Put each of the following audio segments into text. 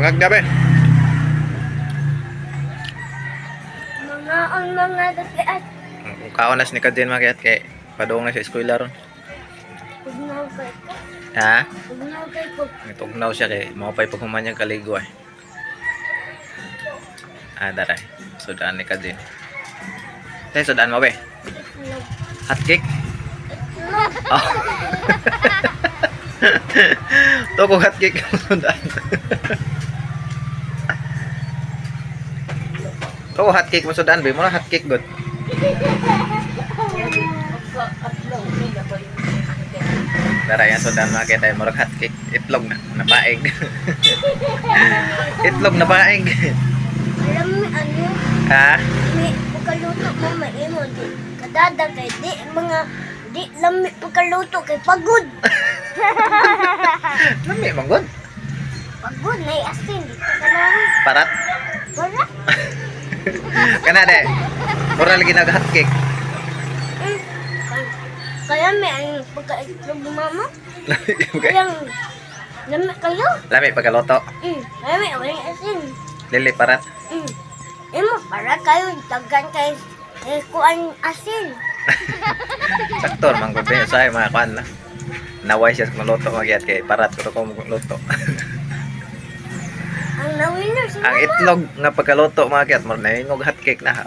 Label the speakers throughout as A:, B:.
A: Pagkagabi.
B: Mga dakiat.
A: Kung kaonas ni Kadin makiat kay padung na sa eskwela ron.
B: Tugnaw kay ko.
A: Ha?
B: Tugnaw kay ko.
A: Tugnaw siya kay maupay paghuman niyang kaligo ay. Daray. Sudan ni Kadin. Tay sudan mo be? Hot cake? Oh. Toko hot cake mo sudan. Toko hot cake mo sudan be, mo hot cake good. Dara yan sudan makita ay murag hot cake, itlog na napaig. Itlog na paig.
B: Alam mo ano?
A: Ha?
B: May pagkaluto mo maimo di. Kadada kay di mga di lami pagkaluto kay pagod.
A: Lami man good.
B: Pagod na asin di ka lang.
A: Parat.
B: Wala.
A: Kana de. Mura lagi nag hot cake.
B: Kaya may ang pagka-itlog mo mama.
A: Okay.
B: Kaya lami kayo.
A: Lami pagkaloto.
B: Lami wala asin.
A: Lili parat.
B: Imo para kayo dagan kay kuan asin.
A: Sakto man gud din sa mga kan na. Naway siya sa luto magyat kay parat ko luto.
B: Ang nawinner si
A: Ang
B: mama.
A: itlog nga pagkaluto magyat mo na ingog hot cake na ha.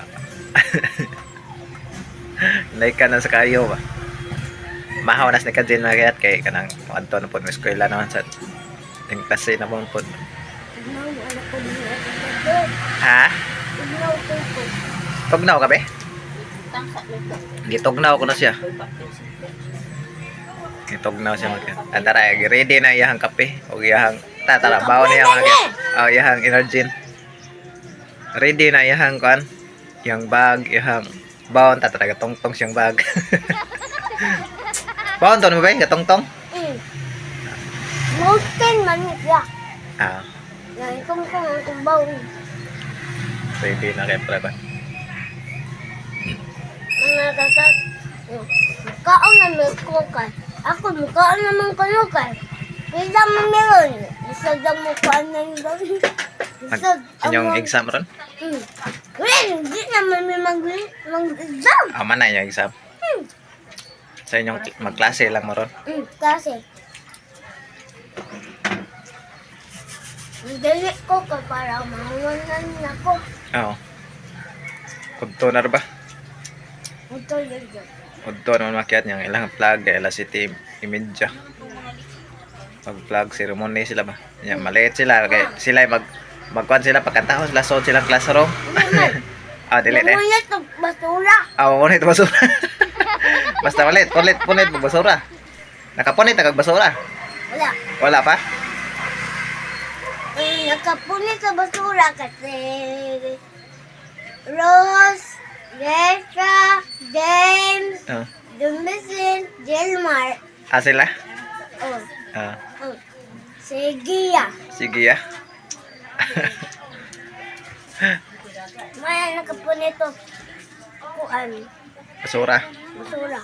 A: Naika na sa kayo ba. Mahaw nas ni Kadin magyat kay kanang adto na pud mo eskwela naman sa ting klase na mo pud.
B: Tugnaw ni anak ko din.
A: Ha?
B: Tugnaw ko ko.
A: Tugnaw ka be? Gitugnaw ko na siya. Gitugnaw siya magyat. Andara ready na iyang kape o iyang tara bawo niya magyat. Oh, iyang energy. Ready na iyang kan. Yang bag, iyang bawon tataraga tongtong siyang bag. Bawon to mo ba? Gatongtong?
B: Mountain man niya.
A: Ah,
B: Yan kung ang kumbaw.
A: ready na kay preba.
B: Mga kakat. Kaon na may kukay. Ako mukhaan naman kayo kay. Pwede mo meron. Isag ang mukhaan na yung gawin. Isag
A: Inyong exam ron?
B: Well, hindi naman may mag-exam.
A: Man na yung exam. Sa inyong magklase lang mo ron.
B: Kasi. Dali ko ka para mahawanan ako.
A: Oo. Kudto na ba?
B: Ito yun.
A: Kudto naman makiat niyang ilang plug kay City Imidja. Mag-plug ceremony sila ba? Yan, maliit sila. Kay sila magkuhan sila pagkatapos lasod silang classroom. Dili eh.
B: Namulit ng basura.
A: Punit basura. Basta punit basura. Nakapunit kag basura.
B: Wala.
A: Wala pa?
B: Nakapunit sa basura kasi Rose, Jessica, James,
A: Oh.
B: Dumisin, Jelmar,
A: Sila?
B: oh,
A: Ah,
B: si Gia.
A: sige ya.
B: May nakapunit to. Kuan,
A: Basura.
B: basura.